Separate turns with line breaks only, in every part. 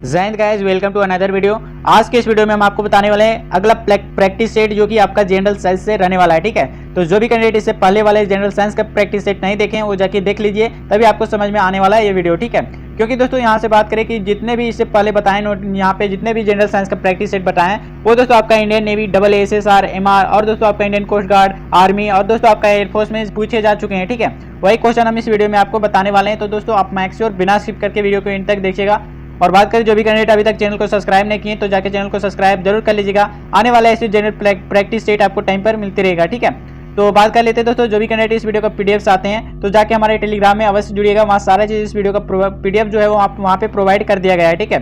जय Hind guys, welcome to another video. आज के इस वीडियो में हम आपको बताने वाले हैं अगला प्रैक्टिस सेट जो कि आपका जनरल साइंस से रहने वाला है। ठीक है, तो जो भी कैंडिडेट इससे पहले वाले जनरल साइंस का प्रैक्टिस सेट नहीं देखे हैं वो जाके देख लीजिए, तभी आपको समझ में आने वाला है ये वीडियो। ठीक है, क्योंकि दोस्तों यहाँ से बात करें कि जितने भी इससे पहले बताए यहाँ पे जितने भी जनरल साइंस का प्रैक्टिस सेट बताएं वो दोस्तों आपका इंडियन नेवी, AASSR, MR और दोस्तों आपका इंडियन कोस्ट गार्ड, आर्मी और दोस्तों आपका एयरफोर्स में पूछे जा चुके हैं। ठीक है, वही क्वेश्चन हम इस वीडियो में आपको बताने वाले हैं। तो दोस्तों आप मैक्स श्योर बिना स्किप करके वीडियो को इन तक देखिएगा। और बात करें जो भी कैंडिडेट अभी तक चैनल को सब्सक्राइब नहीं किए तो जाके चैनल को सब्सक्राइब जरूर कर लीजिएगा। आने वाला ऐसे जनरल प्रैक्टिस सेट आपको टाइम पर मिलती रहेगा। ठीक है, तो बात कर लेते हैं दोस्तों, जो भी कैंडिडेट इस वीडियो का पीडीएफ आते हैं तो जाके हमारे टेलीग्राम में अवश्य जुड़िएगा। वहाँ सारा चीज इस वीडियो का पीडीएफ जो है वो आप वहाँ पे प्रोवाइड कर दिया गया है। ठीक है,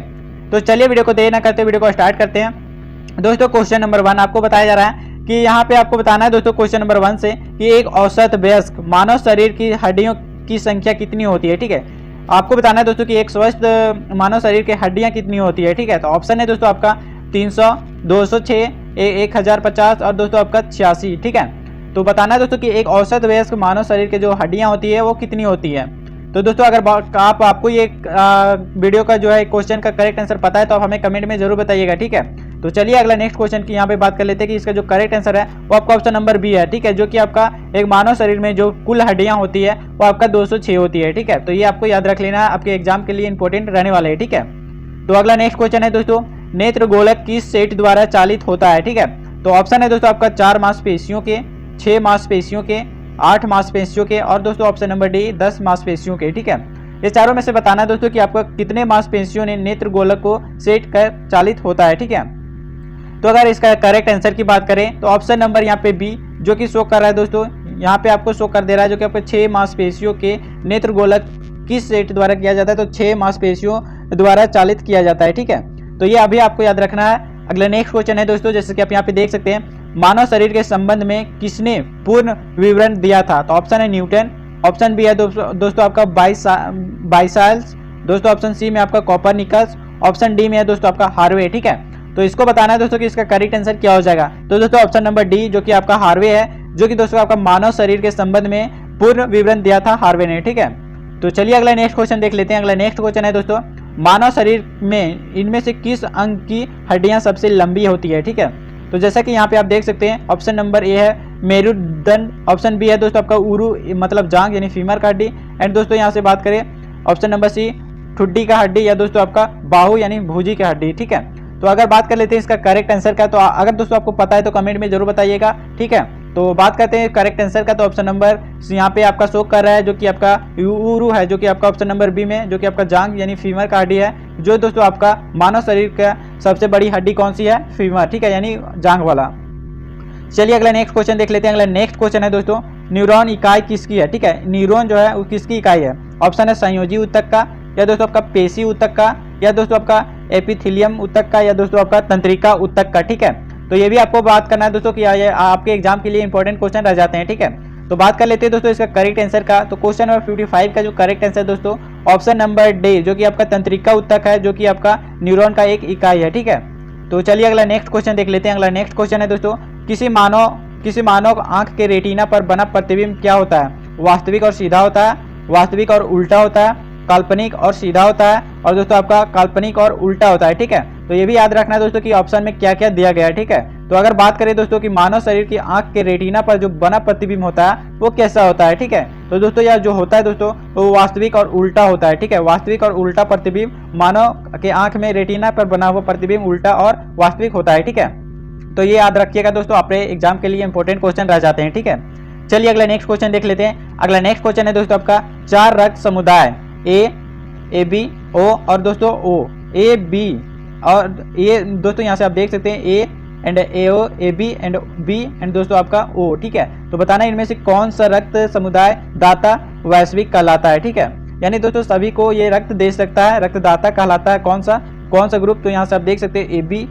तो चलिए वीडियो को देर न करते वीडियो को स्टार्ट करते हैं। दोस्तों क्वेश्चन नंबर 1 आपको बताया जा रहा है कि यहाँ पे आपको बताना है दोस्तों क्वेश्चन नंबर 1 से कि एक औसत वयस्क मानव शरीर की हड्डियों की संख्या कितनी होती है। ठीक है, आपको बताना है दोस्तों कि एक स्वस्थ मानव शरीर की हड्डियां कितनी होती है। ठीक है, तो ऑप्शन है दोस्तों आपका 300, 206, 1050 और दोस्तों आपका 86। ठीक है, तो बताना है दोस्तों कि एक औसत वयस्क मानव शरीर के जो हड्डियां होती है वो कितनी होती है। तो दोस्तों अगर आपको ये वीडियो का जो है क्वेश्चन का करेक्ट आंसर पता है तो आप हमें कमेंट में जरूर बताइएगा। ठीक है, तो चलिए अगला नेक्स्ट क्वेश्चन की यहाँ पे बात कर लेते हैं कि इसका जो करेक्ट आंसर है वो आपका ऑप्शन नंबर बी है। ठीक है, जो कि आपका एक मानव शरीर में जो कुल हड्डियां होती है वो आपका 206 होती है। ठीक है, तो ये आपको याद रख लेना है, आपके एग्जाम के लिए इंपॉर्टेंट रहने वाले है। ठीक है, तो अगला नेक्स्ट क्वेश्चन है दोस्तों, नेत्र गोलक किस सेट द्वारा चालित होता है। ठीक है, तो ऑप्शन है दोस्तों आपका 4 मांसपेशियों के, 6 मांसपेशियों के, 8 मांसपेशियों के और दोस्तों ऑप्शन नंबर डी 10 मांसपेशियों के। ठीक है, ये चारों में से बताना है दोस्तों कि आपका कितने मांसपेशियों ने नेत्र गोलक को सेट कर चालित होता है। ठीक है, तो अगर इसका करेक्ट आंसर की बात करें तो ऑप्शन नंबर यहाँ पे बी जो कि शो कर रहा है दोस्तों, यहाँ पे आपको शो कर दे रहा है जो कि आपको 6 मांसपेशियों के नेत्र गोलक किस सेट द्वारा किया जाता है, तो 6 मांसपेशियों द्वारा चालित किया जाता है। ठीक है, तो ये अभी आपको याद रखना है। अगला नेक्स्ट क्वेश्चन है दोस्तों, जैसे कि आप यहाँ पे देख सकते हैं, मानव शरीर के संबंध में किसने पूर्ण विवरण दिया था। तो ऑप्शन है न्यूटन, ऑप्शन बी है दोस्तों आपका बाइसाइल्स, दोस्तों ऑप्शन सी में आपका कोपरनिकस, ऑप्शन डी में है दोस्तों आपका हार्वे। ठीक है, तो इसको बताना है दोस्तों कि इसका करेक्ट आंसर क्या हो जाएगा। तो दोस्तों ऑप्शन नंबर डी जो कि आपका हार्वे है, जो कि दोस्तों आपका मानव शरीर के संबंध में पूर्ण विवरण दिया था हार्वे ने। ठीक है, तो चलिए अगला नेक्स्ट क्वेश्चन देख लेते हैं। अगला नेक्स्ट क्वेश्चन है दोस्तों, मानव शरीर में इनमें से किस अंग की हड्डियां सबसे लंबी होती है। ठीक है, तो जैसा कि यहाँ पे आप देख सकते हैं ऑप्शन नंबर ए है मेरुदंड, ऑप्शन बी है दोस्तों आपका उरु मतलब जांग यानी फीमर का हड्डी, एंड दोस्तों यहाँ से बात करें ऑप्शन नंबर सी ठुड्डी का हड्डी या दोस्तों आपका बाहु यानी भुजी का हड्डी। ठीक है, तो अगर बात कर लेते हैं इसका करेक्ट आंसर का, तो अगर दोस्तों आपको पता है तो कमेंट में जरूर बताइएगा। ठीक है, तो बात करते हैं करेक्ट आंसर का, तो ऑप्शन नंबर यहाँ पे आपका शो कर रहा है जो कि आपका उरु है, जो कि आपका ऑप्शन नंबर बी में जो कि आपका जांग यानी फीमर का हड्डी है, जो दोस्तों आपका मानव शरीर का सबसे बड़ी हड्डी कौन सी है, फीमर। ठीक है, यानी जांग वाला। चलिए अगला नेक्स्ट क्वेश्चन देख लेते हैं। अगला नेक्स्ट क्वेश्चन है दोस्तों, न्यूरॉन इकाई किसकी है। ठीक है, न्यूरॉन जो है वो किसकी इकाई है। ऑप्शन है संयोजी ऊतक का, या दोस्तों आपका पेशी ऊतक का, या दोस्तों आपका एपिथेलियम ऊतक का, या दोस्तों आपका तंत्रिका ऊतक का। ठीक है, तो ये भी आपको बात करना है दोस्तों कि आपके एग्जाम के लिए इंपॉर्टेंट क्वेश्चन रह जाते हैं। ठीक है, तो बात कर लेते हैं दोस्तों इसका करेक्ट आंसर का। तो क्वेश्चन नंबर 55 का जो करेक्ट आंसर दोस्तों ऑप्शन नंबर डी जो कि आपका तंत्रिका ऊतक है, जो कि आपका न्यूरॉन का एक इकाई है। ठीक है, तो चलिए अगला नेक्स्ट क्वेश्चन देख लेते हैं। अगला नेक्स्ट क्वेश्चन है दोस्तों, किसी मानव आंख के रेटिना पर बना प्रतिबिंब क्या होता है। वास्तविक और सीधा होता है, वास्तविक और उल्टा होता है, काल्पनिक और सीधा होता है, और दोस्तों आपका काल्पनिक और उल्टा होता है। ठीक है, तो ये भी याद रखना है दोस्तों कि ऑप्शन में क्या क्या दिया गया है। ठीक है, तो अगर बात करें दोस्तों कि मानव शरीर की आंख के रेटिना पर जो बना प्रतिबिंब होता है वो कैसा होता है। ठीक है, तो दोस्तों यह जो होता है दोस्तों वो वास्तविक और उल्टा होता है। ठीक है, वास्तविक और उल्टा प्रतिबिंब मानव के आंख में रेटिना पर बना हुआ प्रतिबिंब उल्टा और वास्तविक होता है। ठीक है, तो ये याद रखिएगा दोस्तों, अपने एग्जाम के लिए इंपॉर्टेंट क्वेश्चन रह जाते हैं। ठीक है, चलिए अगला नेक्स्ट क्वेश्चन देख लेते हैं। अगला नेक्स्ट क्वेश्चन है दोस्तों आपका 4 रक्त समुदाय ए बी ओ और दोस्तों ओ ए बी और ए दोस्तों यहाँ से आप देख सकते हैं A and AO AB and B and दोस्तों आपका O। ठीक है, तो बताना इनमें से कौन सा रक्त समुदाय दाता वैश्विक कहलाता है। ठीक है, यानी दोस्तों सभी को ये रक्त दे सकता है, रक्तदाता कहलाता है कौन सा ग्रुप। तो यहाँ से आप देख सकते हैं AB,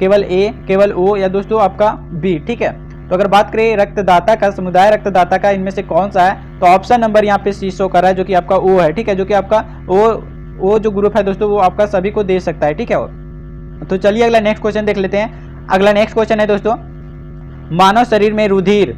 केवल A, केवल O या दोस्तों आपका B। ठीक है, तो अगर बात करें रक्तदाता का समुदाय रक्तदाता का इनमें से कौन सा है, तो ऑप्शन नंबर यहाँ पे सी शो कर रहा है जो कि आपका O है। ठीक है, जो कि आपका O जो ग्रुप है दोस्तों वो आपका सभी को दे सकता है। ठीक है, तो चलिए अगला नेक्स्ट क्वेश्चन देख लेते हैं। अगला नेक्स्ट क्वेश्चन है दोस्तों, मानव शरीर में रुधिर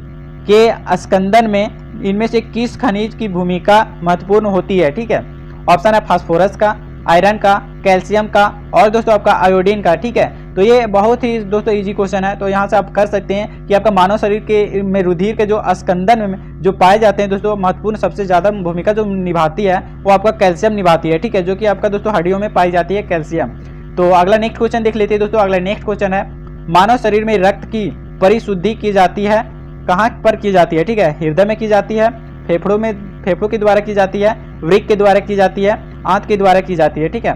के स्कंदन में इनमें से किस खनिज की भूमिका महत्वपूर्ण होती है। ठीक है, ऑप्शन है फास्फोरस का, आयरन का, कैल्शियम का और दोस्तों आपका आयोडीन का। ठीक है, तो ये बहुत ही दोस्तों इजी क्वेश्चन है। तो यहाँ से आप कर सकते हैं कि आपका मानव शरीर के में रुधिर के जो अस्कंदन में जो पाए जाते हैं दोस्तों, महत्वपूर्ण सबसे ज्यादा भूमिका जो निभाती है वो आपका कैल्शियम निभाती है। ठीक है, जो कि आपका दोस्तों हड्डियों में पाई जाती है कैल्शियम। तो अगला नेक्स्ट क्वेश्चन देख लेते हैं दोस्तों। अगला नेक्स्ट क्वेश्चन है, मानव शरीर में रक्त की परिशुद्धि की जाती है, कहाँ पर की जाती है? ठीक है, हृदय में की जाती है, फेफड़ों के द्वारा की जाती है, वृक्क के द्वारा की जाती है, आंत के द्वारा की जाती है। ठीक है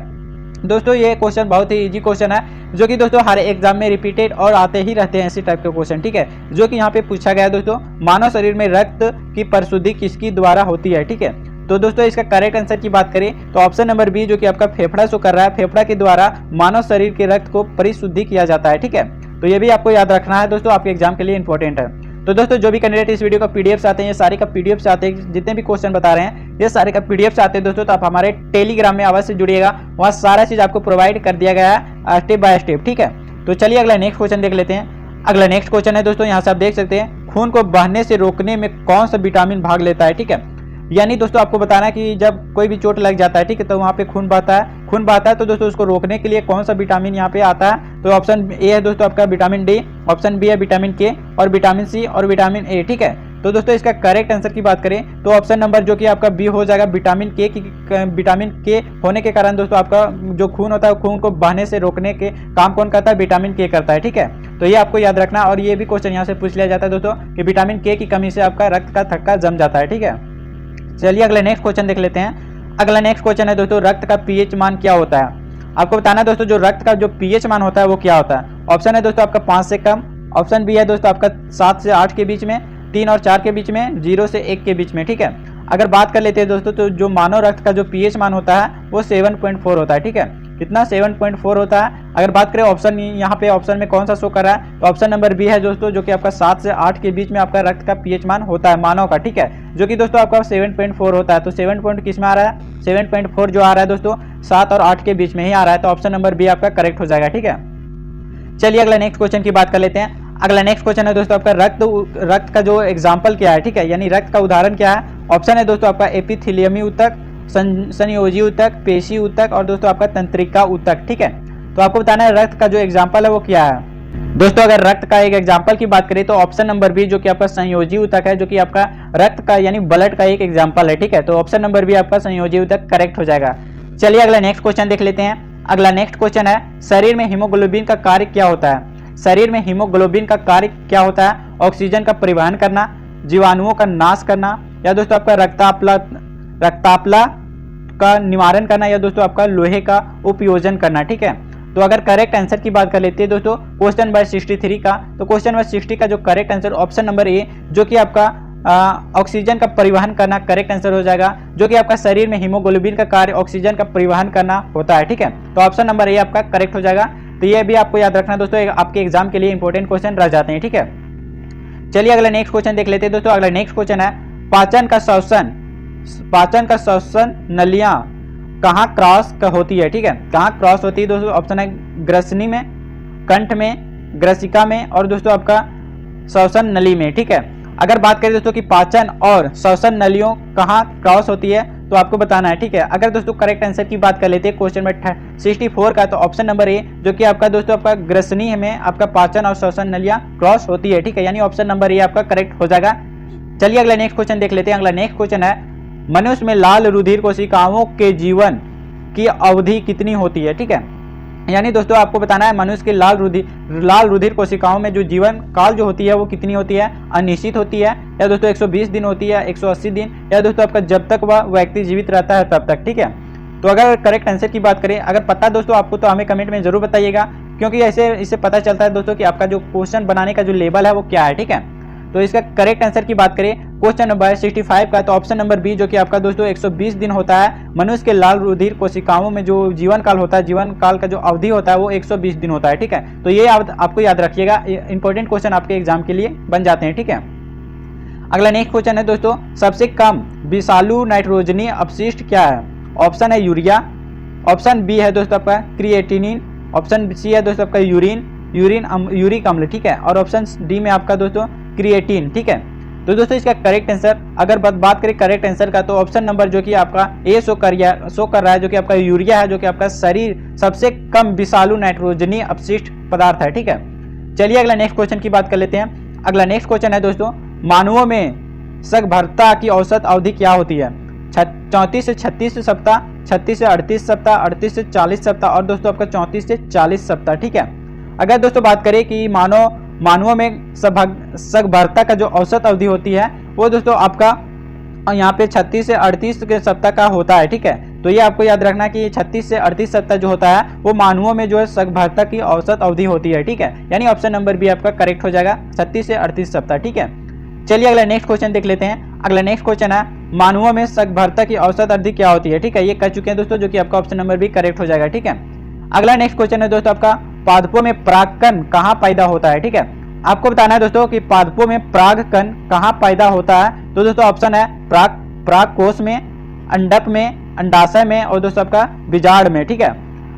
दोस्तों, ये क्वेश्चन बहुत ही इजी क्वेश्चन है, जो कि दोस्तों हर एग्जाम में रिपीटेड और आते ही रहते हैं ऐसे टाइप के क्वेश्चन। ठीक है, जो कि यहाँ पे पूछा गया है दोस्तों, मानव शरीर में रक्त की परिशुद्धि किसकी द्वारा होती है? ठीक है, तो दोस्तों इसका करेक्ट आंसर की बात करें तो ऑप्शन नंबर बी, जो कि आपका फेफड़ा शो कर रहा है, फेफड़ा के द्वारा मानव शरीर के रक्त को परिशुद्धि किया जाता है। ठीक है, तो ये भी आपको याद रखना है दोस्तों, आपके एग्जाम के लिए इंपॉर्टेंट है। तो दोस्तों जो भी कैंडिडेट इस वीडियो का पीडीएफ आते हैं, ये सारे का पीडीएफ से आते हैं, जितने भी क्वेश्चन बता रहे हैं ये सारे का पीडीएफ से आते हैं दोस्तों, तो आप हमारे टेलीग्राम में अवश्य जुड़िएगा, वहाँ सारा चीज आपको प्रोवाइड कर दिया गया है स्टेप बाय स्टेप। ठीक है, तो चलिए अगला नेक्स्ट क्वेश्चन देख लेते हैं। अगला नेक्स्ट क्वेश्चन है दोस्तों, यहाँ से आप देख सकते हैं, खून को बहने से रोकने में कौन सा विटामिन भाग लेता है? ठीक है, यानी दोस्तों आपको बताना है कि जब कोई भी चोट लग जाता है, ठीक है, तो वहाँ पे खून बहता है, तो दोस्तों उसको रोकने के लिए कौन सा विटामिन यहाँ पे आता है? तो ऑप्शन ए है दोस्तों आपका विटामिन डी, ऑप्शन बी है विटामिन के, और विटामिन सी और विटामिन ए। ठीक है, तो दोस्तों इसका करेक्ट आंसर की बात करें तो ऑप्शन नंबर जो कि आपका बी हो जाएगा, विटामिन के होने के कारण दोस्तों आपका जो खून होता है, खून को बहने से रोकने के काम कौन करता है? विटामिन के करता है। ठीक है, तो ये आपको याद रखना, और ये भी क्वेश्चन यहाँ से पूछ लिया जाता है दोस्तों कि विटामिन के की कमी से आपका रक्त का थक्का जम जाता है। ठीक है, चलिए अगला नेक्स्ट क्वेश्चन देख लेते हैं। अगला नेक्स्ट क्वेश्चन है दोस्तों, रक्त का पीएच मान क्या होता है? आपको बताना है दोस्तों, जो रक्त का जो पीएच मान होता है वो क्या होता है? ऑप्शन है दोस्तों आपका 5 से कम, ऑप्शन बी है दोस्तों आपका 7 से 8 के बीच में, 3 और 4 के बीच में, 0 से 1 के बीच में। ठीक है, अगर बात कर लेते हैं दोस्तों, तो जो मानव रक्त का जो पीएच मान होता है वो 7.4 होता है। ठीक है, कितना? 7.4 होता है। अगर बात करें ऑप्शन, यहाँ पे ऑप्शन में कौन सा शो कर रहा है, तो ऑप्शन नंबर बी है दोस्तों, जो कि आपका 7 से 8 के बीच में आपका रक्त का पीएच मान होता है मानव का। ठीक है, जो कि दोस्तों आपका 7.4 होता है। तो 7 पॉइंट किस में आ रहा है? 7.4 जो आ रहा है दोस्तों 7 और 8 के बीच में ही आ रहा है, तो ऑप्शन नंबर बी आपका करेक्ट हो जाएगा। ठीक है, चलिए अगला नेक्स्ट क्वेश्चन की बात कर लेते हैं। अगला नेक्स्ट क्वेश्चन है दोस्तों आपका, रक्त का जो एग्जाम्पल क्या है? ठीक है, यानी रक्त का उदाहरण क्या है? ऑप्शन है दोस्तों आपका एपिथेलियमी ऊतक, संयोजी ऊतक, पेशी ऊतक और दोस्तों आपका तंत्रिका ऊतक। ठीक है, तो आपको बताना है रक्त का जो एग्जाम्पल है वो क्या है। दोस्तों अगर रक्त का एक एग्जाम्पल की बात करें तो ऑप्शन नंबर बी, जो कि आपका संयोजी ऊतक है, जो कि आपका रक्त का यानी ब्लड का एक एग्जाम्पल है। ठीक है, तो ऑप्शन नंबर बी आपका संयोजी ऊतक करेक्ट हो जाएगा। चलिए अगला नेक्स्ट क्वेश्चन देख लेते हैं। अगला नेक्स्ट क्वेश्चन है, शरीर में हीमोग्लोबिन का कार्य क्या होता है? शरीर में हीमोग्लोबिन का कार्य क्या होता है? ऑक्सीजन का परिवहन करना, जीवाणुओं का नाश करना, या दोस्तों आपका रक्ताप्ला का निवारण करना, या दोस्तों आपका लोहे का उपयोजन करना। ठीक है, तो अगर करेक्ट आंसर की बात कर लेते हैं दोस्तों क्वेश्चन नंबर 63 का, तो क्वेश्चन नंबर 60 का जो correct answer option number A, जो कि आपका ऑक्सीजन का परिवहन करना करेक्ट आंसर हो जाएगा, जो कि आपका शरीर में हीमोग्लोबिन का कार्य ऑक्सीजन का परिवहन करना होता है। ठीक है, तो ऑप्शन नंबर ए आपका करेक्ट हो जाएगा। तो ये भी आपको याद रखना दोस्तों, आपके एग्जाम के लिए इंपॉर्टेंट क्वेश्चन रह जाते हैं। ठीक है, चलिए अगला नेक्स्ट क्वेश्चन देख लेते हैं दोस्तों। अगला नेक्स्ट क्वेश्चन है, पाचन का श्वसन नलियां कहाँ क्रॉस होती है? ठीक है, कहाँ क्रॉस होती है दोस्तों? ऑप्शन है ग्रसनी में, कंठ में, ग्रसिका में और दोस्तों आपका श्वसन नली में। ठीक है, अगर बात करें दोस्तों कि पाचन और श्वसन नलियों कहाँ क्रॉस होती है तो आपको बताना है। ठीक है, अगर दोस्तों करेक्ट आंसर की बात कर लेते हैं क्वेश्चन नंबर 64 का, तो ऑप्शन नंबर ए, जो कि आपका दोस्तों आपका ग्रसनी में आपका पाचन और श्वसन नलियां क्रॉस होती है। ठीक है, यानी ऑप्शन नंबर ए आपका करेक्ट हो जाएगा। चलिए अगला नेक्स्ट क्वेश्चन देख लेते हैं। अगला नेक्स्ट क्वेश्चन है, मनुष्य में लाल रुधिर कोशिकाओं के जीवन की अवधि कितनी होती है? ठीक है, यानी दोस्तों आपको बताना है मनुष्य के लाल रुधिर कोशिकाओं में जो जीवन काल जो होती है वो कितनी होती है? अनिश्चित होती है, या दोस्तों 120 दिन होती है, 180 दिन, या दोस्तों आपका जब तक वह व्यक्ति जीवित रहता है तब तक। ठीक है, तो अगर करेक्ट आंसर की बात करें, अगर पता दोस्तों आपको तो हमें कमेंट में जरूर बताइएगा, क्योंकि ऐसे इससे पता चलता है दोस्तों कि आपका जो क्वेश्चन बनाने का जो लेवल है वो क्या है। ठीक है, तो इसका करेक्ट आंसर की बात करें क्वेश्चन नंबर 65 का, तो ऑप्शन नंबर बी, जो कि आपका दोस्तों 120 दिन होता है। मनुष्य के लाल रुधिर कोशिकाओं में जो जीवन काल होता है, जीवन काल का जो अवधि होता है वो 120 दिन होता है। ठीक है, तो ये आपको याद रखिएगा, इंपॉर्टेंट क्वेश्चन आपके एग्जाम के लिए बन जाते हैं। ठीक है, अगला नेक्स्ट क्वेश्चन है दोस्तों, सबसे कम विषालु नाइट्रोजनीय अपशिष्ट क्या है? ऑप्शन है यूरिया, ऑप्शन बी है दोस्तों आपका क्रिएटिनिन, ऑप्शन सी है दोस्तों आपका यूरिक अम्ल। ठीक है, और ऑप्शन डी में आपका दोस्तों क्रिएटिन। ठीक है, तो दोस्तों इसका करेक्ट आंसर अगर बात करें करेक्ट आंसर का, तो ऑप्शन नंबर जो कि आपका ए शो कर रहा है, जो कि आपका यूरिया है, जो कि आपका शरीर सबसे कम विषालु नाइट्रोजनीय अपशिष्ट पदार्थ है। ठीक है, चलिए अगला नेक्स्ट क्वेश्चन की बात कर लेते हैं। अगला नेक्स्ट क्वेश्चन है दोस्तों, मानवों में सगर्भता की औसत अवधि क्या होती है? 34 से 36 सप्ताह, 36 से 38 सप्ताह, 38 से 40 सप्ताह और दोस्तों आपका 34 से 40 सप्ताह। ठीक है, अगर दोस्तों बात करें कि मानवों में सगर्भता का जो औसत अवधि होती है वो दोस्तों आपका यहाँ पे 36 से 38 के सप्ताह का होता है। ठीक है, तो ये आपको याद रखना कि 36 से 38 सप्ताह जो होता है वो मानवों में जो है सगर्भता की औसत अवधि होती है। ठीक है, यानी ऑप्शन नंबर बी आपका करेक्ट हो जाएगा, 36 से 38 सप्ताह। ठीक है, चलिए अगला नेक्स्ट क्वेश्चन देख लेते हैं। अगला नेक्स्ट क्वेश्चन है, मानवों में सगर्भता की औसत अवधि क्या होती है? ठीक है, ये कह चुके हैं दोस्तों, जो कि आपका ऑप्शन नंबर बी करेक्ट हो जाएगा। ठीक है, अगला नेक्स्ट क्वेश्चन है दोस्तों आपका, पादपों में परागकण कहाँ पैदा होता है? ठीक है, आपको बताना है दोस्तों कि पादपों में परागकण कहाँ पैदा होता है। तो दोस्तों ऑप्शन है पराग कोश में, अंडक में, अंडाशय में और दोस्तों आपका बीजांड में। ठीक है,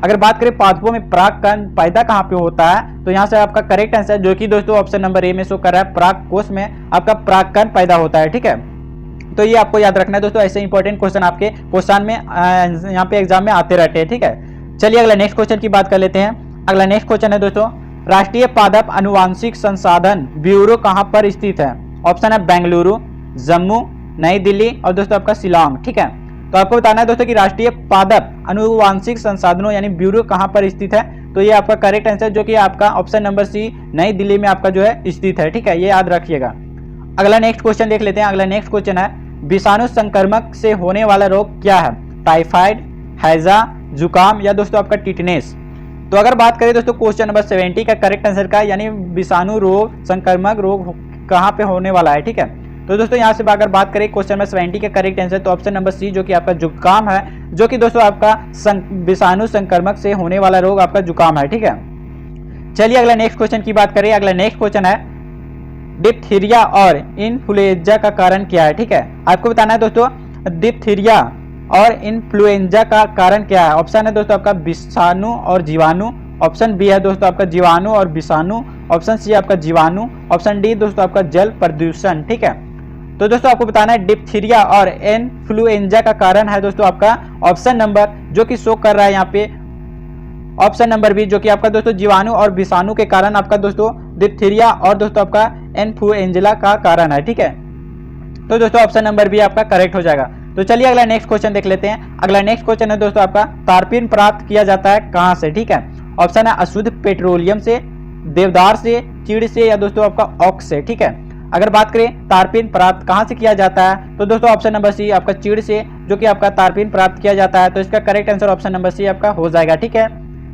अगर बात करें पादपों में परागकण पैदा कहाँ पे होता है, तो यहाँ से आपका करेक्ट आंसर जो कि दोस्तों ऑप्शन नंबर ए में शो कर रहा है, पराग कोश में आपका परागकण पैदा होता है। ठीक है, तो ये आपको याद रखना है दोस्तों, ऐसे इंपॉर्टेंट क्वेश्चन आपके क्वेश्चन में यहाँ पे एग्जाम में आते रहते हैं। ठीक है, चलिए अगला नेक्स्ट क्वेश्चन की बात कर लेते हैं। अगला नेक्स्ट क्वेश्चन है दोस्तों, राष्ट्रीय पादप अनुवांशिक संसाधन ब्यूरो कहां पर स्थित है? ऑप्शन है बेंगलुरु, जम्मू, नई दिल्ली और दोस्तों आपका शिलांग। ठीक है, तो आपको बताना है दोस्तों कि राष्ट्रीय पादप अनुवांशिक संसाधनों यानी ब्यूरो कहां पर स्थित है। तो ये आपका करेक्ट आंसर जो कि आपका ऑप्शन नंबर सी नई दिल्ली में आपका जो है स्थित है। ठीक है, ये याद रखिएगा। अगला नेक्स्ट क्वेश्चन देख लेते हैं। अगला नेक्स्ट क्वेश्चन है, विषाणु संक्रमक से होने वाला रोग क्या है? टाइफाइड, हैजा, जुकाम या दोस्तों आपका टिटनेस। तो अगर बात करें दोस्तों क्वेश्चन नंबर 70 का करेक्ट आंसर का, यानी विषाणु रोग संक्रमक रोग कहाँ पे होने वाला है? ठीक है, तो दोस्तों यहाँ से अगर बात करें क्वेश्चन नंबर 70 का करेक्ट आंसर, तो ऑप्शन नंबर सी जो कि आपका जुकाम है, जो कि दोस्तों आपका विषाणु संक्रमक से होने वाला रोग आपका जुकाम है। ठीक है, चलिए अगला नेक्स्ट क्वेश्चन की बात करें। अगला नेक्स्ट क्वेश्चन है, डिप्थीरिया और इन्फ्लुएंजा का कारण क्या है? ठीक है, आपको बताना है दोस्तों डिप्थीरिया और इन्फ्लुएंजा का कारण क्या है। ऑप्शन है दोस्तों आपका विषाणु और जीवाणु, ऑप्शन बी है दोस्तों आपका जीवाणु और विषाणु, ऑप्शन सी आपका जीवाणु, ऑप्शन डी दोस्तों आपका जल प्रदूषण। ठीक है, तो दोस्तों आपको बताना है डिप्थीरिया और इन्फ्लुएंजा का कारण है दोस्तों आपका ऑप्शन नंबर जो कि शो कर रहा है यहाँ पे, ऑप्शन नंबर बी जो कि आपका दोस्तों जीवाणु और विषाणु के कारण आपका दोस्तों डिप्थीरिया और दोस्तों आपका इन्फ्लुएंजा का कारण है। ठीक है, तो दोस्तों ऑप्शन नंबर बी आपका करेक्ट हो जाएगा। तो चलिए अगला नेक्स्ट क्वेश्चन देख लेते हैं। अगला नेक्स्ट क्वेश्चन है दोस्तों आपका, तारपीन प्राप्त किया जाता है कहां से? ठीक है, ऑप्शन है अशुद्ध पेट्रोलियम से, देवदार से, चीड़ से या दोस्तों आपका ऑक्स से। ठीक है, अगर बात करें तारपीन प्राप्त कहां से किया जाता है, तो दोस्तों ऑप्शन नंबर सी आपका चीड़ से जो कि आपका तारपीन प्राप्त किया जाता है। तो इसका correct answer option number C आपका हो जाएगा। ठीक है,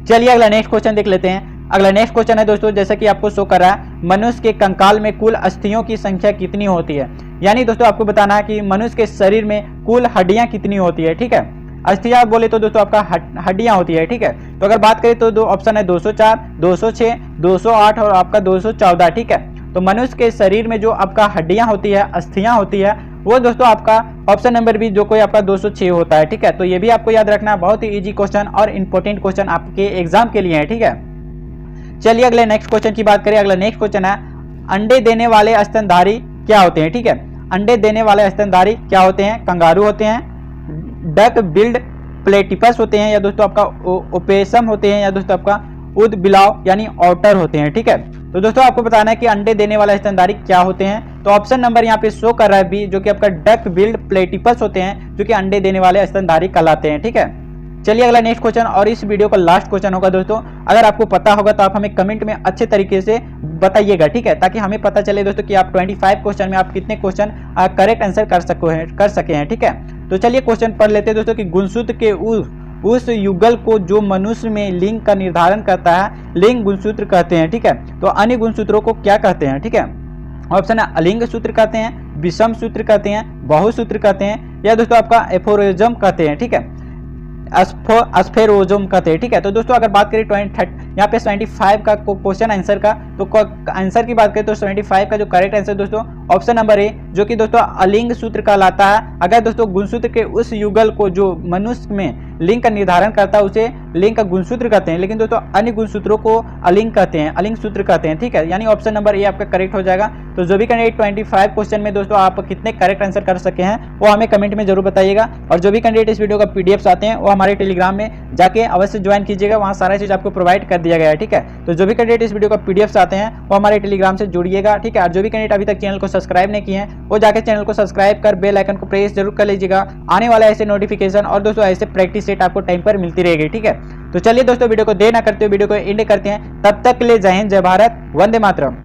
चलिए अगला नेक्स्ट क्वेश्चन देख लेते हैं। अगला नेक्स्ट क्वेश्चन है दोस्तों, जैसा कि आपको शो कर रहा है, मनुष्य के कंकाल में कुल अस्थियों की संख्या कितनी होती है? यानी दोस्तों आपको बताना है कि मनुष्य के शरीर में कुल हड्डियां कितनी होती है। ठीक है, अस्थियां बोले तो दोस्तों आपका हड्डियां होती है। ठीक है, तो अगर बात करें तो दो ऑप्शन है 204, 206, 208 और आपका 214। ठीक है, तो मनुष्य के शरीर में जो आपका हड्डियां होती है, अस्थियां होती है, वो दोस्तों आपका ऑप्शन नंबर बी जो कोई आपका 206 होता है। ठीक है, तो ये भी आपको याद रखना, बहुत ही इजी क्वेश्चन और इंपॉर्टेंट क्वेश्चन आपके एग्जाम के लिए है। ठीक है, चलिए अगले नेक्स्ट क्वेश्चन की बात करें। अगला नेक्स्ट क्वेश्चन है, अंडे देने वाले स्तनधारी क्या होते हैं? ठीक है, अंडे देने वाले स्तनधारी क्या होते हैं? कंगारू होते हैं, डक बिल्ड प्लेटिपस होते हैं या दोस्तों आपका ओपेसम होते हैं या दोस्तों आपका उद बिलाव यानी ऑटर होते हैं। ठीक है, तो दोस्तों आपको बताना है कि अंडे देने वाला स्तनधारी क्या होते हैं। तो ऑप्शन नंबर यहाँ पे शो कर रहा है बी जो कि आपका डक बिल्ड प्लेटिपस होते हैं, जो कि अंडे देने वाले स्तनधारी कहलाते हैं। ठीक है, चलिए अगला नेक्स्ट क्वेश्चन और इस वीडियो का लास्ट क्वेश्चन होगा दोस्तों। अगर आपको पता होगा तो आप हमें कमेंट में अच्छे तरीके से बताइएगा। ठीक है, ताकि हमें पता चले दोस्तों कि आप 25 क्वेश्चन में आप कितने क्वेश्चन करेक्ट आंसर कर सके हैं। ठीक है, तो चलिए क्वेश्चन पढ़ लेते हैं दोस्तों कि गुणसूत्र के उस युगल को जो मनुष्य में लिंग का निर्धारण करता है, लिंग गुणसूत्र कहते हैं। ठीक है, तो अन्य गुणसूत्रों को क्या कहते हैं? ठीक है, ऑप्शन है अलिंग सूत्र कहते हैं, विषम सूत्र कहते हैं, बहुसूत्र कहते हैं या दोस्तों आपका एफोरिज्म कहते हैं। ठीक है, एस्फेरोजम कहते हैं। ठीक है, तो दोस्तों अगर बात करें यहाँ पे 75 का क्वेश्चन आंसर का, तो आंसर की बात करें तो 75 का जो करेक्ट आंसर दोस्तों ऑप्शन नंबर ए जो कि दोस्तों अलिंग सूत्र कहलाता है। अगर दोस्तों गुणसूत्र के उस युगल को जो मनुष्य में लिंक का निर्धारण करता है उसे लिंक का गुणसूत्र कहते हैं, लेकिन दोस्तों अन्य गुणसूत्रों को अलिंक कहते हैं, अलिंक सूत्र कहते हैं। ठीक है, यानी ऑप्शन नंबर ए आपका करेक्ट हो जाएगा। तो जो भी कैंडिडेट 25 क्वेश्चन में दोस्तों आप कितने करेक्ट आंसर कर सके हैं वो हमें कमेंट में जरूर बताइएगा। और जो भी कैंडिडेट इस वीडियो का पीडीएफ आते हैं वो हमारे टेलीग्राम में जाके अवश्य ज्वाइन कीजिएगा, वहाँ सारा चीज आपको प्रोवाइड कर दिया गया है। ठीक है, तो जो भी कैंडिडेट इस वीडियो का पीडीएफ आते हैं वो हमारे टेलीग्राम से जुड़िएगा। ठीक है, और जो भी कैंडिडेट अभी तक चैनल को सब्सक्राइब नहीं किए हैं वो जाके चैनल को सब्सक्राइब कर बेल आइकन को प्रेस जरूर कर लीजिएगा। आने वाला ऐसे नोटिफिकेशन और दोस्तों ऐसे प्रैक्टिस सेट आपको टाइम पर मिलती रहेगी। ठीक है, तो चलिए दोस्तों वीडियो को देर ना करते हुए वीडियो को एंड करते हैं। तब तक के लिए जय हिंद, जय भारत, वंदे मातरम।